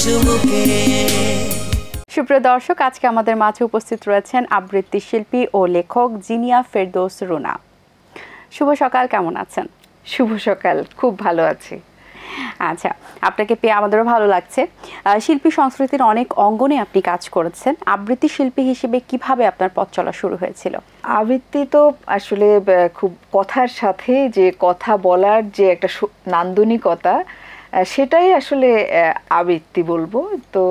চুমুকে। সুপ্রিয় দর্শক, আজকে আমাদের মাঝে উপস্থিত রয়েছেন আবৃত্তি শিল্পী ও লেখক জিনিয়া ফেরদৌস রুনা। শুভ সকাল, কেমন আছেন? শুভ সকাল, খুব ভালো আছি। আচ্ছা, আপনাকে পেয়ে আমাদেরও ভালো লাগছে। শিল্পী সংস্কৃতির অনেক অঙ্গনে আপনি কাজ করেছেন। আবৃত্তি শিল্পী হিসেবে কিভাবে আপনার পথ চলা শুরু হয়েছিল? আবৃত্তি তো আসলে খুব কথার সাথে যে কথা বলার যে একটা নান্দনিকতা, সেটাই আসলে আবৃত্তি বলবো। তো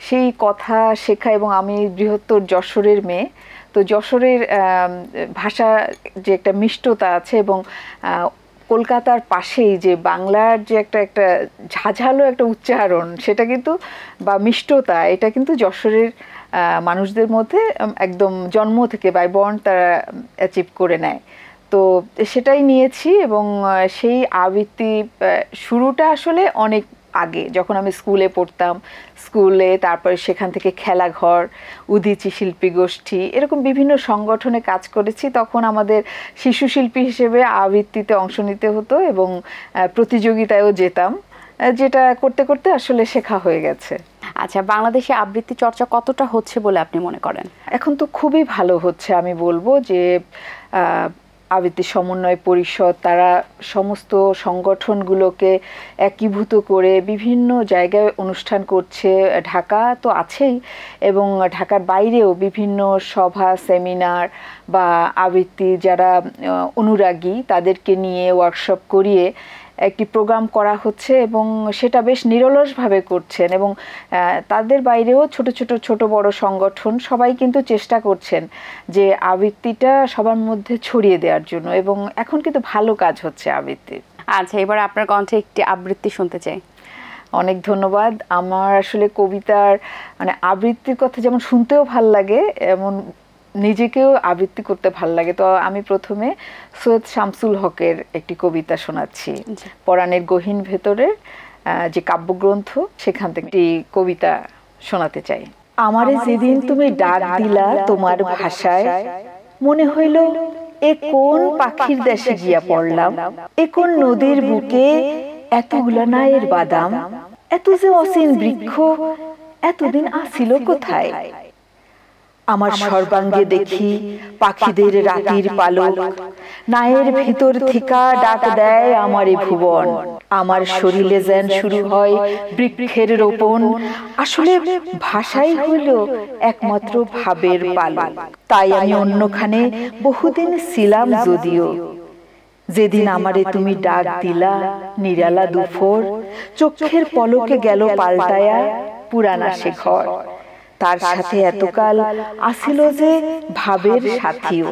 সেই কথা শেখা, এবং আমি বৃহত্তর যশোরের মেয়ে, তো যশোরের ভাষা যে একটা মিষ্টতা আছে, এবং কলকাতার পাশেই যে বাংলার যে একটা ঝাঝালো একটা উচ্চারণ, সেটা কিন্তু বা মিষ্টতা, এটা কিন্তু যশোরের মানুষদের মধ্যে একদম জন্ম থেকে বাই বর্ন তারা অ্যাচিভ করে নেয়। তো সেটাই নিয়েছি, এবং সেই আবৃত্তি শুরুটা আসলে অনেক আগে, যখন আমি স্কুলে পড়তাম, স্কুলে, তারপরে সেখান থেকে খেলাঘর, উদীচী শিল্পী গোষ্ঠী, এরকম বিভিন্ন সংগঠনে কাজ করেছি। তখন আমাদের শিশু শিল্পী হিসেবে আবৃত্তিতে অংশ নিতে হতো, এবং প্রতিযোগিতায়ও যেতাম, যেটা করতে করতে আসলে শেখা হয়ে গেছে। আচ্ছা, বাংলাদেশে আবৃত্তি চর্চা কতটা হচ্ছে বলে আপনি মনে করেন? এখন তো খুবই ভালো হচ্ছে। আমি বলবো যে আবৃত্তি সমন্বয় পরিষদ, তারা সমস্ত সংগঠনগুলোকে একীভূত করে বিভিন্ন জায়গায় অনুষ্ঠান করছে। ঢাকা তো আছেই, এবং ঢাকার বাইরেও বিভিন্ন সভা, সেমিনার বা আবৃত্তি যারা অনুরাগী, তাদেরকে নিয়ে ওয়ার্কশপ করিয়ে একটি প্রোগ্রাম করা হচ্ছে, এবং সেটা বেশ নিরলসভাবে করছেন। এবং তাদের বাইরেও ছোট বড় সংগঠন সবাই কিন্তু চেষ্টা করছেন যে আবৃত্তিটা সবার মধ্যে ছড়িয়ে দেওয়ার জন্য, এবং এখন কিন্তু ভালো কাজ হচ্ছে আবৃত্তির। আচ্ছা, এবার আপনার কণ্ঠে একটি আবৃত্তি শুনতে চাই। অনেক ধন্যবাদ। আমার আসলে কবিতার আবৃত্তির কথা যেমন শুনতেও ভাল লাগে, এমন নিজেকেও আবৃত্তি করতে ভাল লাগে। তো আমি প্রথমে সৈয়দ শামসুল হকের একটি কবিতা শোনাচ্ছি, পরাণের গহীন ভেতরের যে কাব্যগ্রন্থ, সেখান থেকে একটি কবিতা শোনাতে চাই। আমারে যেদিন তুমি ডাক দিলা তোমার ভাষায়, মনে হইল এ কোন পাখির দেশে গিয়া পড়লাম, এ কোন নদীর বুকে এতগুলা নায়ের বাদাম, এত যে অসীন বৃক্ষ এতদিন আসিল কোথায়। আমার সর্বাঙ্গে দেখি পাখিদের রাতির পালক, নায়ের ভিতর থিকা ডাক দেয় আমারে ভুবন। আমার শরীরে যেন শুরু হয় বৃক্ষের রোপণ, আসলে ভাষাই হইল একমাত্র ভাবের পালক। তাই আমি অন্যখানে বহুদিন ছিলাম যদিও, যেদিন আমারে তুমি ডাক দিলা নিরালা দুপুর, চোখের পলকে গেল পাল্টায়া পুরানা সে ঘর। তার সাথে এতকাল আসিল যে ভাবের সাথীও,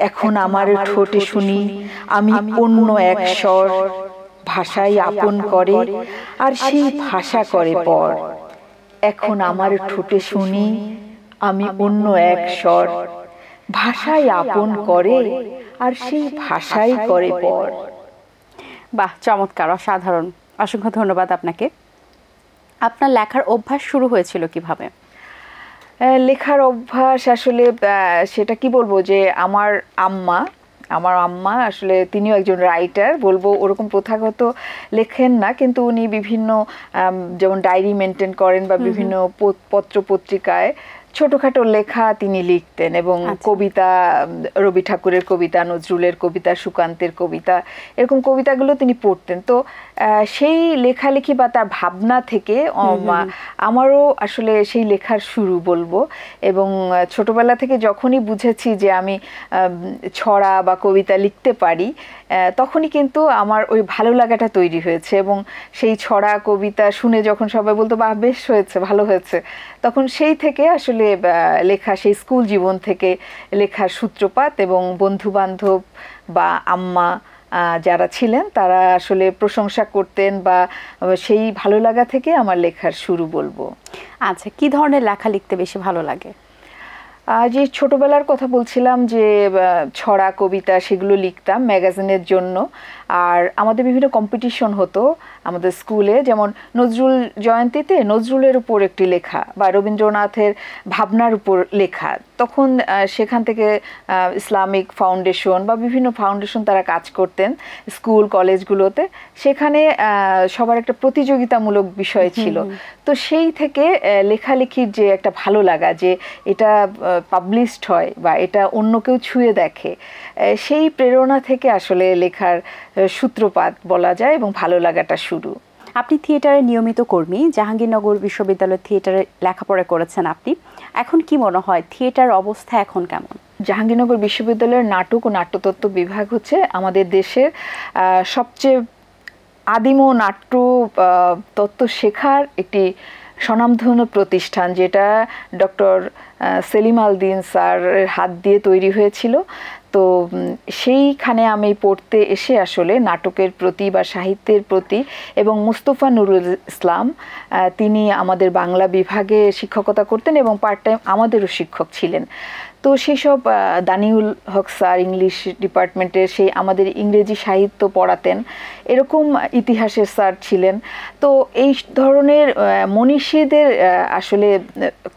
এখন আমার ঠোঁটে শুনি আমি অন্য এক স্বর, ভাষাই আপন করে আর সেই ভাষা করে পর। এখন আমার ঠোঁটে শুনি আমি অন্য এক স্বর, ভাষাই আপন করে আর সেই ভাষাই করে পর। বাহ, চমৎকার, অসাধারণ। অসংখ্য ধন্যবাদ আপনাকে। আপনার লেখার অভ্যাস শুরু হয়েছিল কিভাবে? লেখার অভ্যাস আসলে সেটা কি বলবো, যে আমার আম্মা আসলে তিনিও একজন রাইটার, বলবো ওরকম প্রথাগত লেখেন না, কিন্তু উনি বিভিন্ন যেমন ডায়েরি মেনটেন করেন, বা বিভিন্ন পত্র পত্রিকায় ছোটখাটো লেখা তিনি লিখতেন, এবং কবিতা, রবি ঠাকুরের কবিতা, নজরুলের কবিতা, সুকান্তের কবিতা, এরকম কবিতাগুলো তিনি পড়তেন। তো সেই লেখালেখি বা তার ভাবনা থেকে আমারও আসলে সেই লেখার শুরু বলবো। এবং ছোটবেলা থেকে যখনই বুঝেছি যে আমি ছড়া বা কবিতা লিখতে পারি, তখনই কিন্তু আমার ওই ভালো লাগাটা তৈরি হয়েছে। এবং সেই ছড়া কবিতা শুনে যখন সবাই বলতো বাহ বেশ হয়েছে, ভালো হয়েছে, তখন সেই থেকে আসলে লেখা, সেই স্কুল জীবন থেকে লেখার সূত্রপাত। এবং বন্ধু বান্ধব বা আম্মা যারা ছিলেন, তারা আসলে প্রশংসা করতেন, বা সেই ভালো লাগা থেকে আমার লেখার শুরু বলবো। আচ্ছা, কি ধরনের লেখা লিখতে বেশি ভালো লাগে? যে ছোটবেলার কথা বলছিলাম, যে ছড়া কবিতা সেগুলো লিখতাম ম্যাগাজিনের জন্য। আর আমাদের বিভিন্ন কম্পিটিশন হতো আমাদের স্কুলে, যেমন নজরুল জয়ন্তীতে নজরুলের উপর একটি লেখা বা রবীন্দ্রনাথের ভাবনার উপর লেখা। তখন সেখান থেকে ইসলামিক ফাউন্ডেশন বা বিভিন্ন ফাউন্ডেশন তারা কাজ করতেন স্কুল কলেজগুলোতে, সেখানে সবার একটা প্রতিযোগিতামূলক বিষয় ছিল। তো সেই থেকে লেখালেখির যে একটা ভালো লাগা যে এটা পাবলিশড হয় বা এটা অন্য কেউ ছুঁয়ে দেখে, সেই প্রেরণা থেকে আসলে লেখার সূত্রপাত বলা যায় এবং ভালো লাগাটা শুরু। আপনি থিয়েটারের নিয়মিত কর্মী, জাহাঙ্গীরনগর বিশ্ববিদ্যালয় থিয়েটারে লেখাপড়া করেছেন আপনি। এখন কি মনে হয় থিয়েটার অবস্থা এখন কেমন? জাহাঙ্গীরনগর বিশ্ববিদ্যালয়ের নাটক ও নাট্যতত্ত্ব বিভাগ হচ্ছে আমাদের দেশের সবচেয়ে আদিম নাট্য তত্ত্ব শেখার একটি স্বনামধন্য প্রতিষ্ঠান, যেটা ডক্টর সেলিম আল দীন স্যারের হাত দিয়ে তৈরি হয়েছিল। তো সেইখানে আমি পড়তে এসে আসলে নাটকের প্রতি বা সাহিত্যের প্রতি, এবং মুস্তফা নুরুল ইসলাম তিনি আমাদের বাংলা বিভাগে শিক্ষকতা করতেন এবং পার্ট টাইম আমাদেরও শিক্ষক ছিলেন। তো সেই সব দানিউল হক স্যার ইংলিশ ডিপার্টমেন্টের সেই আমাদের ইংরেজি সাহিত্য পড়াতেন, এরকম ইতিহাসের স্যার ছিলেন। তো এই ধরনের মনীষীদের আসলে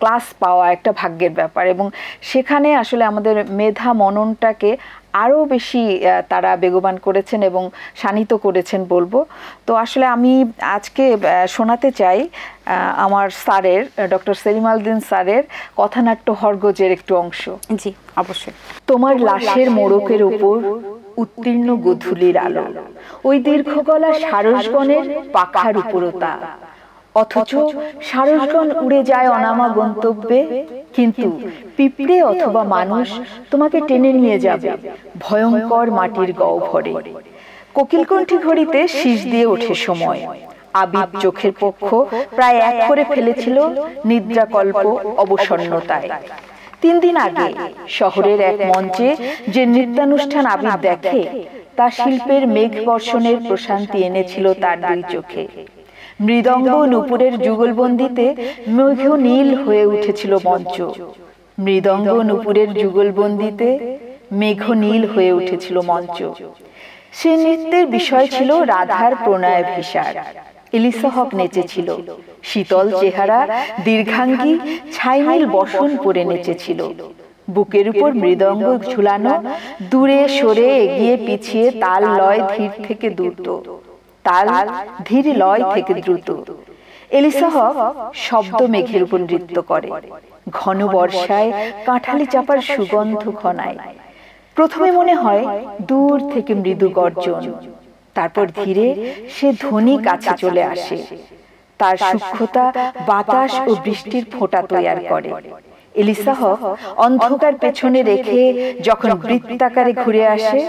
ক্লাস পাওয়া একটা ভাগ্যের ব্যাপার, এবং সেখানে আসলে আমাদের মেধা মননটাকে আরও বেশি তারা বেগবান করেছেন এবং শানিত করেছেন বলবো। তো আসলে আমি আজকে শোনাতে চাই আমার স্যারের, ডক্টর সেলিম আল দীন স্যারের কথানাট্য হরগজের একটু অংশ। জি অবশ্যই। তোমার লাশের মোড়কের উপর উত্তীর্ণ গোধূলির আলো, ওই দীর্ঘ গলা সারসগণের পাখার উপরতা, অথচ সারসগণ উড়ে যায় অনামা গন্তব্যে, কিন্তু পিঁপড়ে অথবা মানুষ তোমাকে টেনে নিয়ে যাবে ভয়ঙ্কর মাটির গহ্বরে। কোকিলকণ্ঠী ঘড়িতে শীষ দিয়ে ওঠে সময়, আবিদ চোখের পক্ষ প্রায় এক করে ফেলেছিল নিদ্রাকল্প অবসন্নতায়। 3 দিন আগে শহরের এক মঞ্চে যে নৃত্যানুষ্ঠান আবিদ দেখে, তা শিল্পের মেঘ বর্ষণের প্রশান্তি এনেছিল তার 2 চোখে। মৃদঙ্গ নূপুরের যুগলবন্দিতে মেঘ নীল হয়ে উঠেছিল মঞ্চ, মৃদঙ্গ নূপুরের যুগলবন্দিতে মেঘ নীল হয়ে উঠেছিল মঞ্চ। সে নৃত্যের বিষয় ছিল রাধার প্রণয় ভিসার। এলিসা হক নেচেছিল, শীতল চেহারা, দীর্ঘাঙ্গী, ছাইনীল বসন পরে নেচেছিল। বুকের উপর মৃদঙ্গ ঝুলানো, দূরে সরে এগিয়ে পিছিয়ে, তাল লয় ধীর থেকে দ্রুত, তাল ধীর লয় থেকে দ্রুত। এলিসা হক শব্দ মেঘের উপর নৃত্য করে, ঘন বর্ষায় কাঁঠালি চাপার সুগন্ধ ঘনায়। প্রথমে মনে হয় দূর থেকে মৃদু গর্জন, তারপর ধীরে সে ধ্বনি কাছে চলে আসে। তার সূক্ষ্মতা বাতাস ও বৃষ্টির ফোঁটা তৈরি করে। এলিসা হক অন্ধকার পেছনে রেখে যখন বৃত্তাকারে ঘুরে আসে,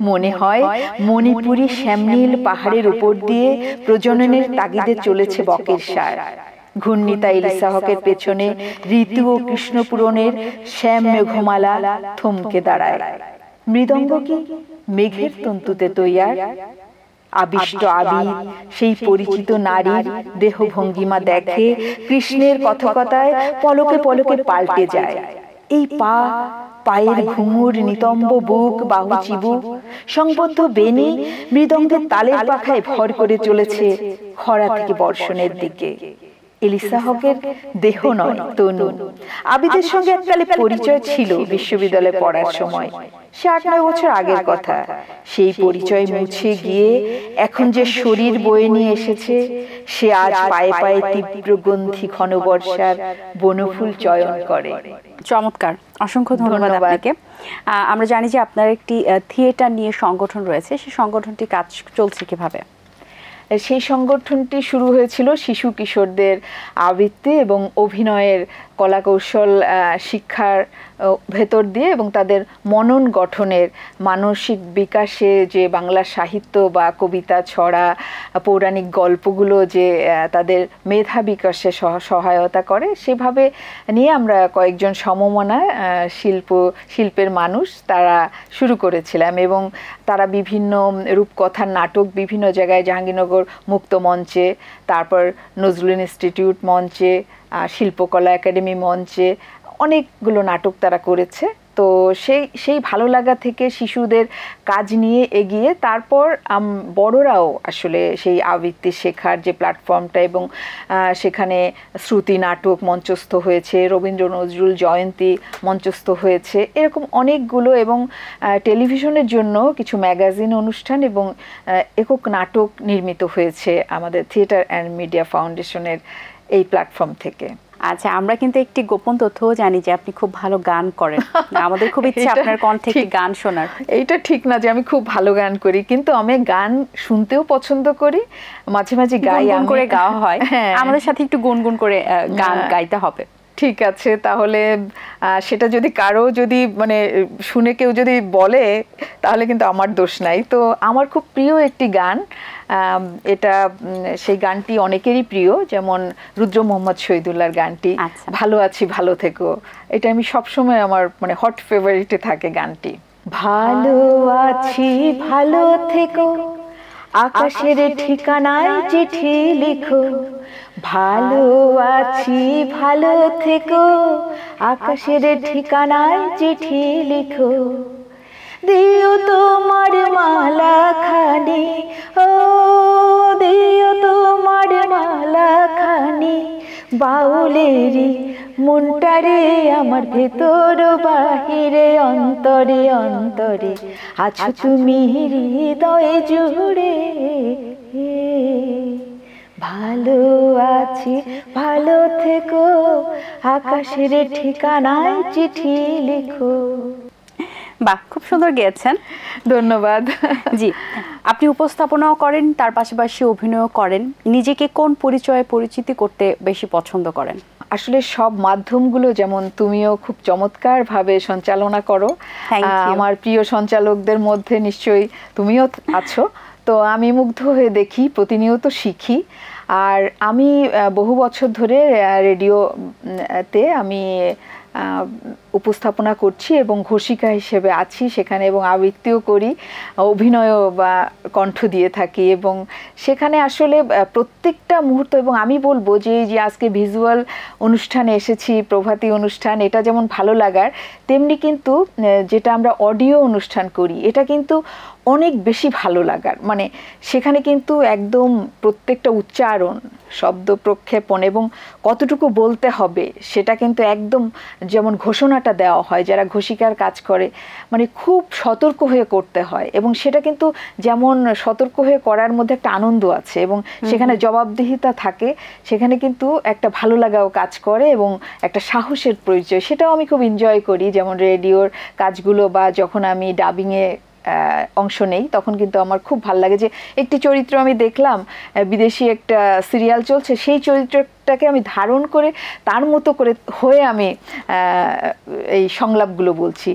মনে হয় মণিপুরি শ্যামনীল পাহাড়ের উপর দিয়ে প্রজননের তাগিদে চলেছে বকের ষাঁড়। ঘূর্ণিতা এলিসা হকের পেছনে ঋতু ও কৃষ্ণপুরনের শ্যাম মেঘমালা থমকে দাঁড়ায়। মৃদঙ্গ কি মেঘের তন্তুতে তৈয়ার? আবিষ্ট আবিদ সেই পরিচিত নারীর দেহ ভঙ্গিমা দেখে কৃষ্ণের কথকতায় পলকে পলকে পাল্টে যায়। এই পা, পায়ের ঘুঙুর, নিতম্ব বুক, বাহু চিবুক, সংবদ্ধ বেনি মৃদঙ্গের তালের পাখায় ভর করে চলেছে খরা থেকে বর্ষণের দিকে। এলিসা হকের দেহ নয়, তনু। আবিদের সঙ্গে এককালে পরিচয় ছিল বিশ্ববিদ্যালয়ে পড়ার সময়, সে 8-9 বছর আগের কথা। সেই পরিচয় মুছে গিয়ে এখন যে শরীর বয়ে নিয়ে এসেছে, সে আজ পায়ে পায়ে তীব্র গন্ধি ঘন বর্ষার বনফুল চয়ন করে। চমৎকার, অসংখ্য ধন্যবাদ আপনাকে। আমরা জানি যে আপনার একটি থিয়েটার নিয়ে সংগঠন রয়েছে, সেই সংগঠনটি কাজ চলছে কিভাবে? সেই সংগঠনটি শুরু হয়েছিল শিশু কিশোরদের আবৃত্তি এবং অভিনয়ের কলাকৌশল শিক্ষার ভেতর দিয়ে এবং তাদের মনন গঠনের মানসিক বিকাশে যে বাংলা সাহিত্য বা কবিতা, ছড়া, পৌরাণিক গল্পগুলো যে তাদের মেধা বিকাশে সহায়তা করে, সেভাবে নিয়ে আমরা কয়েকজন সমমনা শিল্পের মানুষ তারা শুরু করেছিলাম। এবং তারা বিভিন্ন রূপকথার নাটক বিভিন্ন জায়গায়, জাহাঙ্গীরনগর মুক্ত মঞ্চে, তারপর নজরুল ইনস্টিটিউট মঞ্চে, শিল্পকলা একাডেমি মঞ্চে অনেকগুলো নাটক তারা করেছে। তো সেই ভালো লাগা থেকে শিশুদের কাজ নিয়ে এগিয়ে তারপর বড়রাও আসলে সেই আবৃত্তি শেখার যে প্ল্যাটফর্মটা, এবং সেখানে শ্রুতি নাটক মঞ্চস্থ হয়েছে, রবীন্দ্র নজরুল জয়ন্তী মঞ্চস্থ হয়েছে, এরকম অনেকগুলো, এবং টেলিভিশনের জন্য কিছু ম্যাগাজিন অনুষ্ঠান এবং একক নাটক নির্মিত হয়েছে আমাদের থিয়েটার অ্যান্ড মিডিয়া ফাউন্ডেশনের এই প্ল্যাটফর্ম থেকে। আচ্ছা, আমরা কিন্তু একটি গোপন তথ্যও জানি যে আপনি খুব ভালো গান করেন। আমাদের খুব ইচ্ছা আপনার কণ্ঠে একটি গান শোনার। এইটা ঠিক না যে আমি খুব ভালো গান করি, কিন্তু আমি গান শুনতেও পছন্দ করি, মাঝে মাঝে গাই। গুনগুন করে গাওয়া হয়, আমাদের সাথে একটু গুনগুন করে গান গাইতে হবে। ঠিক আছে, তাহলে সেটা যদি কারো যদি মানে শুনে কেউ যদি বলে তাহলে কিন্তু আমার দোষ নাই। তো আমার খুব প্রিয় একটি গান, এটা সেই গানটি অনেকেরই প্রিয়, যেমন রুদ্র মোহাম্মদ শহীদুল্লাহর গানটি ভালো আছি ভালো থেকো, এটা আমি সবসময় আমার মানে হট ফেভারিটে থাকে গানটি। ভালো আছি ভালো থেকো, আকাশের ঠিকানায় চিঠি লিখো, ভালো আছি ভালো থেকো, আকাশের ঠিকানায় চিঠি লিখো, দিও তোমার মালা খানি, ও দিও তোমার মালা খানি, বাউলেরি মনটারে আমার ভেতর বাহিরে অন্তরে অন্তরে আছো তুমি হৃদয়ে জুড়ে, ভালো আছি ভালো থেকো, আকাশের ঠিকানায় চিঠি লিখো। বাহ, খুব সুন্দর গেয়েছেন, ধন্যবাদ। জি, আপনি উপস্থাপনাও করেন, তার পাশাপাশি অভিনয় করেন। নিজেকে কোন পরিচয়ে পরিচিতি করতে বেশি পছন্দ করেন? আসলে সব মাধ্যমগুলো, যেমন তুমিও খুব চমৎকার ভাবে সঞ্চালনা করো, আমার প্রিয় সঞ্চালকদের মধ্যে নিশ্চয়ই তুমিও আছো, তো আমি মুগ্ধ হয়ে দেখি, প্রতিনিয়ত শিখি। আর আমি বহু বছর ধরে রেডিওতে আমি উপস্থাপনা করছি এবং ঘোষিকা হিসেবে আছি সেখানে, এবং আবৃত্তিও করি, অভিনয়ও বা কণ্ঠ দিয়ে থাকি, এবং সেখানে আসলে প্রত্যেকটা মুহূর্ত, এবং আমি বলবো যে আজকে ভিজুয়াল অনুষ্ঠানে এসেছি, প্রভাতী অনুষ্ঠান, এটা যেমন ভালো লাগার, তেমনি কিন্তু যেটা আমরা অডিও অনুষ্ঠান করি এটা কিন্তু অনেক বেশি ভালো লাগার। মানে সেখানে কিন্তু একদম প্রত্যেকটা উচ্চারণ, শব্দ প্রক্ষেপণ এবং কতটুকু বলতে হবে সেটা কিন্তু একদম যেমন ঘোষণাটা দেওয়া হয়, যারা ঘোষিকার কাজ করে মানে খুব সতর্ক হয়ে করতে হয়, এবং সেটা কিন্তু যেমন সতর্ক হয়ে করার মধ্যে একটা আনন্দ আছে, এবং সেখানে জবাবদিহিতা থাকে, সেখানে কিন্তু একটা ভালো লাগাও কাজ করে এবং একটা সাহসের পরিচয়, সেটাও আমি খুব এনজয় করি। যেমন রেডিওর কাজগুলো বা যখন আমি ডাবিংয়ে অংশ নেই তখন কিন্তু আমার খুব ভালো লাগে যে একটি চরিত্র আমি দেখলাম, বিদেশি একটা সিরিয়াল চলছে, সেই চরিত্রটাকে আমি ধারণ করে তার মতো করে হয়ে আমি এই সংলাপগুলো বলছি।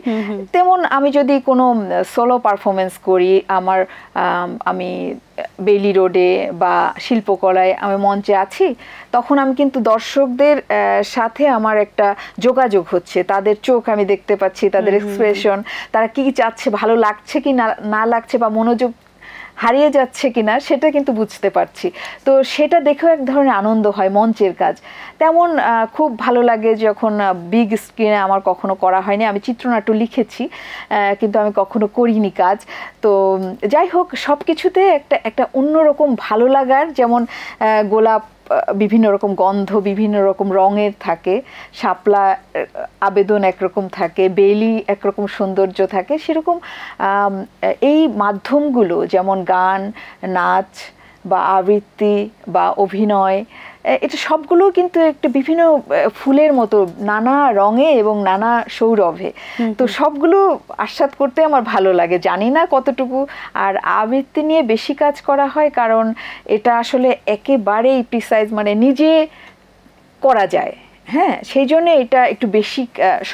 তেমন আমি যদি কোনো সোলো পারফরমেন্স করি, আমি বেইলি রোডে বা শিল্পকলায় আমি মঞ্চে আছি, তখন আমি কিন্তু দর্শকদের সাথে আমার একটা যোগাযোগ হচ্ছে, তাদের চোখ আমি দেখতে পাচ্ছি, তাদের এক্সপ্রেশন, তারা কি চাচ্ছে, ভালো লাগছে কি না লাগছে বা মনোযোগ হারিয়ে যাচ্ছে কিনা সেটা কিন্তু বুঝতে পারছি। তো সেটা দেখেও এক ধরনের আনন্দ হয় মঞ্চের কাজ। তেমন খুব ভালো লাগে যখন বিগ স্ক্রিনে আমার কখনো করা হয়নি, আমি চিত্রনাট্য লিখেছি কিন্তু আমি কখনো করিনি কাজ। তো যাই হোক, সব কিছুতে একটা অন্যরকম ভালো লাগার, যেমন গোলাপ বিভিন্ন রকম গন্ধ, বিভিন্ন রকম রঙের থাকে, শাপলা আবেদন একরকম থাকে, বেলি একরকম সৌন্দর্য থাকে, সেরকম এই মাধ্যমগুলো যেমন গান, নাচ বা আবৃত্তি বা অভিনয়, এটা সবগুলো কিন্তু একটা বিভিন্ন ফুলের মতো নানা রঙে এবং নানা সৌরভে, তো সবগুলো আস্বাদ করতে আমার ভালো লাগে। জানি না কতটুকু, আর আবৃত্তি নিয়ে বেশি কাজ করা হয় কারণ এটা আসলে একেবারেই প্রিসাইজ, মানে নিজে করা যায়, হ্যাঁ, সেই জন্য এটা একটু বেশি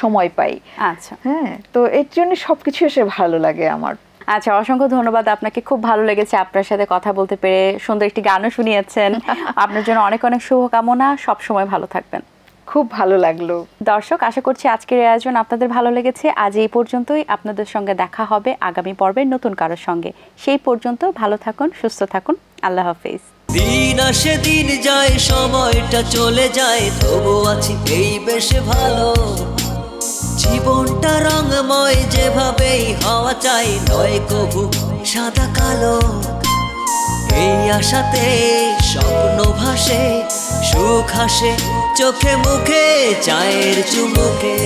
সময় পাই। আচ্ছা, হ্যাঁ, তো এর জন্য সবকিছু এসে ভালো লাগে আমার। আচ্ছা, অসংখ্য ধন্যবাদ আপনাকে, খুব ভালো লেগেছে আপনার সাথে কথা বলতে পেরে, সুন্দর একটি গানও শুনিয়েছেন। আপনার জন্য অনেক অনেক শুভকামনা, সব সময় ভালো থাকবেন। খুব ভালো লাগলো। দর্শক, আশা করছি আজকের আয়োজন আপনাদের ভালো লেগেছে। আজ এই পর্যন্তই, আপনাদের সঙ্গে দেখা হবে আগামী পর্বে নতুন কারোর সঙ্গে। সেই পর্যন্ত ভালো থাকুন, সুস্থ থাকুন, আল্লাহ হাফেজ। দিন আসে দিন যায়, সময়টা চলে যায়, তবু আছি এই বেশ ভালো। জীবনটা রঙময় যেভাবেই হওয়া চাই, নয় কবু সাদা কালো। এই আশাতে স্বপ্ন ভাসে, সুখ হাসে চোখে মুখে চায়ের চুমুকে।